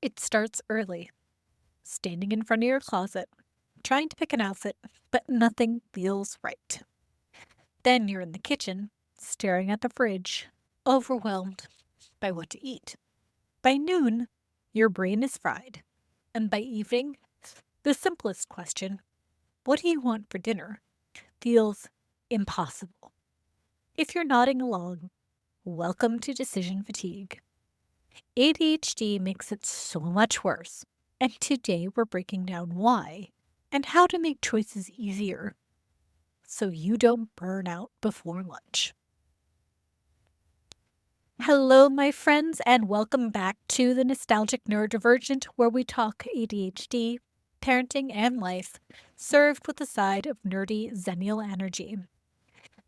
It starts early, standing in front of your closet, trying to pick an outfit, but nothing feels right. Then you're in the kitchen, staring at the fridge, overwhelmed by what to eat. By noon, your brain is fried. And by evening, the simplest question, what do you want for dinner, feels impossible. If you're nodding along, welcome to decision fatigue. ADHD makes it so much worse. And today we're breaking down why and how to make choices easier so you don't burn out before lunch. Hello, my friends, and welcome back to the Nostalgic Neurodivergent, where we talk ADHD, parenting, and life, served with a side of nerdy Zennial energy.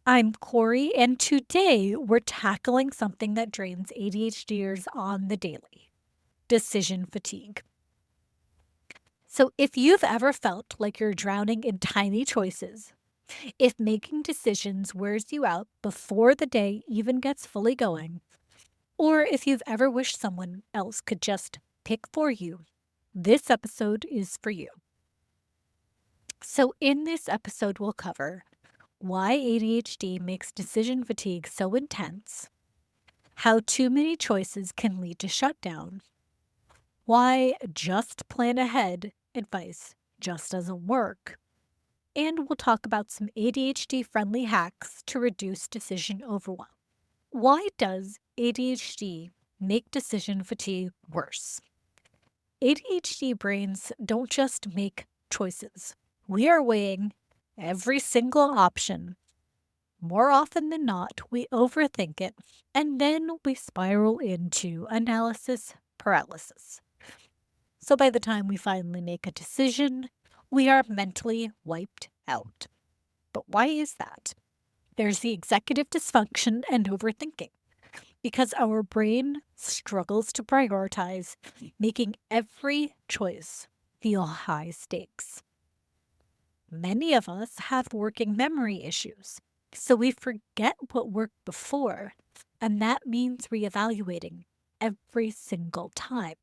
I'm Corey, and today we're tackling something that drains ADHDers on the daily: decision fatigue. So, if you've ever felt like you're drowning in tiny choices, if making decisions wears you out before the day even gets fully going, or if you've ever wished someone else could just pick for you, this episode is for you. So, in this episode, we'll cover why ADHD makes decision fatigue so intense, how too many choices can lead to shutdown, why just plan ahead advice just doesn't work, and we'll talk about some ADHD-friendly hacks to reduce decision overwhelm. Why does ADHD make decision fatigue worse? ADHD brains don't just make choices. We are weighing every single option. More often than not, we overthink it, and then we spiral into analysis paralysis. So by the time we finally make a decision, we are mentally wiped out. But why is that? There's the executive dysfunction and overthinking, because our brain struggles to prioritize, making every choice feel high stakes. Many of us have working memory issues, so we forget what worked before, and that means reevaluating every single time.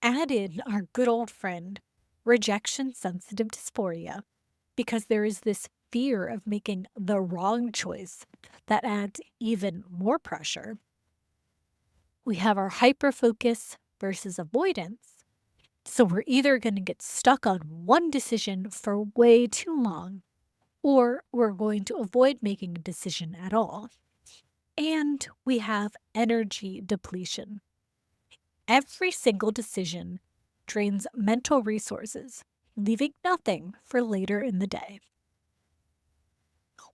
Add in our good old friend, rejection sensitive dysphoria, because there is this fear of making the wrong choice that adds even more pressure. We have our hyperfocus versus avoidance. So we're either going to get stuck on one decision for way too long, or we're going to avoid making a decision at all. And we have energy depletion. Every single decision drains mental resources, leaving nothing for later in the day.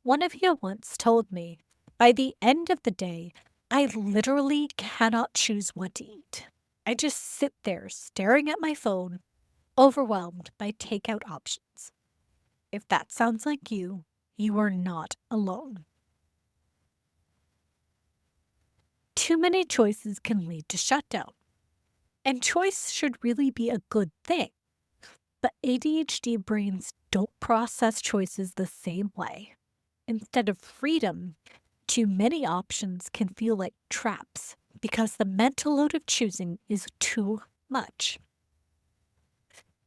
One of you once told me, by the end of the day, I literally cannot choose what to eat. I just sit there staring at my phone, overwhelmed by takeout options. If that sounds like you are not alone. Too many choices can lead to shutdown, and choice should really be a good thing. But ADHD brains don't process choices the same way. Instead of freedom, too many options can feel like traps because the mental load of choosing is too much.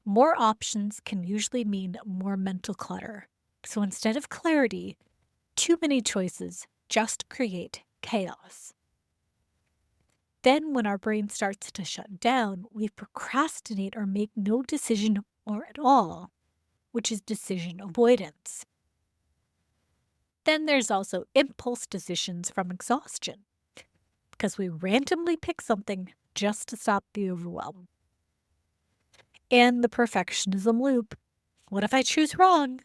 More options can usually mean more mental clutter. So instead of clarity, too many choices just create chaos. Then, when our brain starts to shut down, we procrastinate or make no decision or at all, which is decision avoidance. Then there's also impulse decisions from exhaustion, because we randomly pick something just to stop the overwhelm. And the perfectionism loop. What if I choose wrong?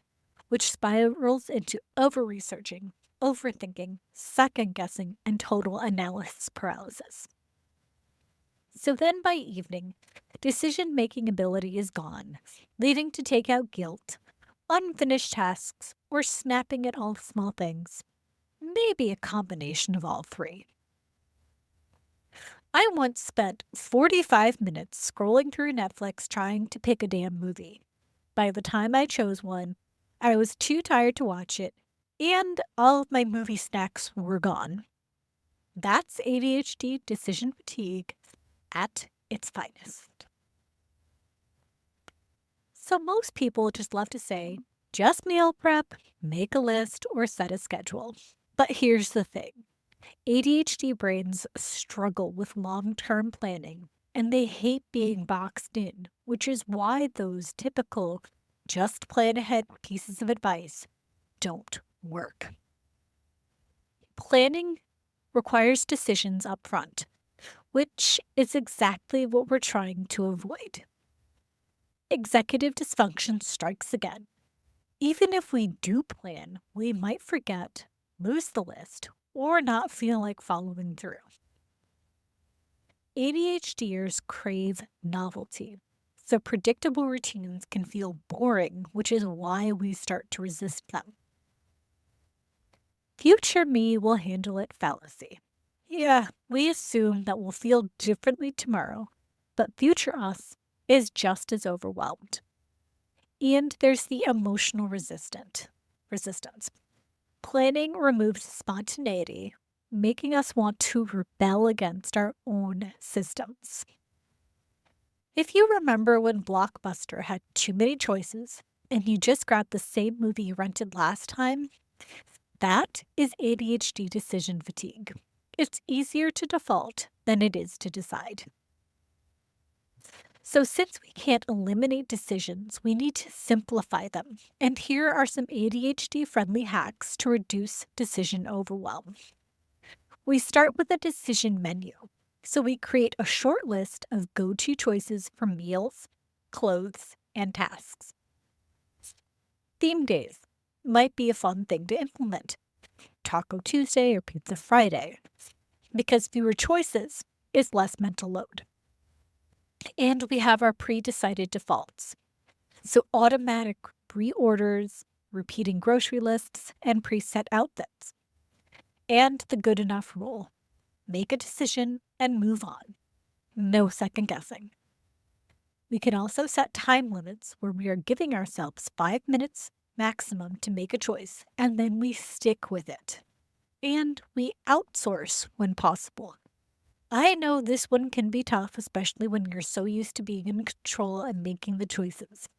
Which spirals into over researching, overthinking, second guessing, and total analysis paralysis. So then by evening, decision making ability is gone, leading to takeout guilt, unfinished tasks, or snapping at all small things. Maybe a combination of all three. I once spent 45 minutes scrolling through Netflix trying to pick a damn movie. By the time I chose one, I was too tired to watch it, and all of my movie snacks were gone. That's ADHD decision fatigue at its finest. So most people just love to say, just meal prep, make a list, or set a schedule. But here's the thing. ADHD brains struggle with long term planning and they hate being boxed in, which is why those typical just plan ahead pieces of advice don't work. Planning requires decisions up front, which is exactly what we're trying to avoid. Executive dysfunction strikes again. Even if we do plan, we might forget, lose the list, or not feel like following through. ADHDers crave novelty, so predictable routines can feel boring, which is why we start to resist them. Future me will handle it fallacy. Yeah, we assume that we'll feel differently tomorrow, but future us is just as overwhelmed. And there's the emotional resistance. Planning removes spontaneity, making us want to rebel against our own systems. If you remember when Blockbuster had too many choices and you just grabbed the same movie you rented last time, that is ADHD decision fatigue. It's easier to default than it is to decide. So, since we can't eliminate decisions, we need to simplify them. And here are some ADHD friendly hacks to reduce decision overwhelm. We start with a decision menu. So, we create a short list of go to choices for meals, clothes, and tasks. Theme days might be a fun thing to implement. Taco Tuesday or Pizza Friday, because fewer choices is less mental load. And we have our pre-decided defaults. So automatic pre-orders, repeating grocery lists, and preset outfits. And the good enough rule. Make a decision and move on. No second guessing. We can also set time limits where we are giving ourselves 5 minutes maximum to make a choice, and then we stick with it. And we outsource when possible. I know this one can be tough, especially when you're so used to being in control and making the choices.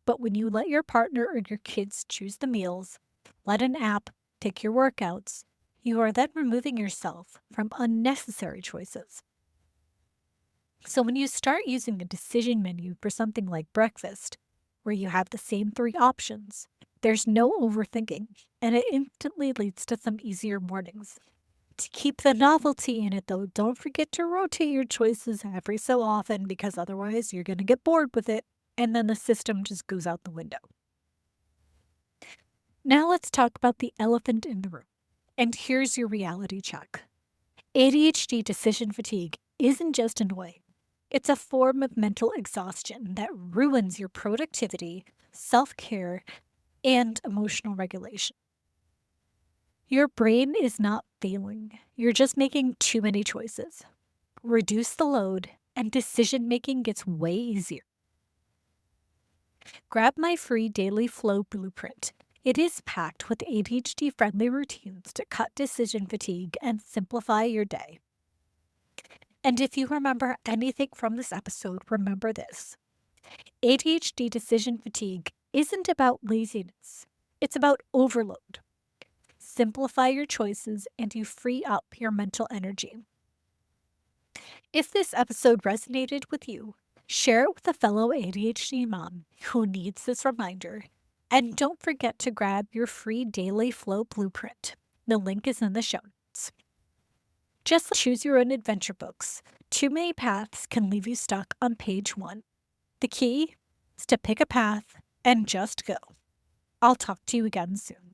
But when you let your partner or your kids choose the meals, let an app take your workouts, you are then removing yourself from unnecessary choices. So when you start using a decision menu for something like breakfast, where you have the same 3 options, there's no overthinking, and it instantly leads to some easier mornings. To keep the novelty in it, though, don't forget to rotate your choices every so often because otherwise you're going to get bored with it and then the system just goes out the window. Now let's talk about the elephant in the room. And here's your reality check. ADHD decision fatigue isn't just annoying. It's a form of mental exhaustion that ruins your productivity, self-care, and emotional regulation. Your brain is not failing. You're just making too many choices. Reduce the load, and decision making gets way easier. Grab my free daily flow blueprint. It is packed with ADHD friendly routines to cut decision fatigue and simplify your day. And if you remember anything from this episode, remember this. ADHD decision fatigue isn't about laziness, it's about overload. Simplify your choices and you free up your mental energy. If this episode resonated with you, share it with a fellow ADHD mom who needs this reminder. And don't forget to grab your free daily flow blueprint. The link is in the show notes. Just like choose your own adventure books, too many paths can leave you stuck on page 1. The key is to pick a path and just go. I'll talk to you again soon.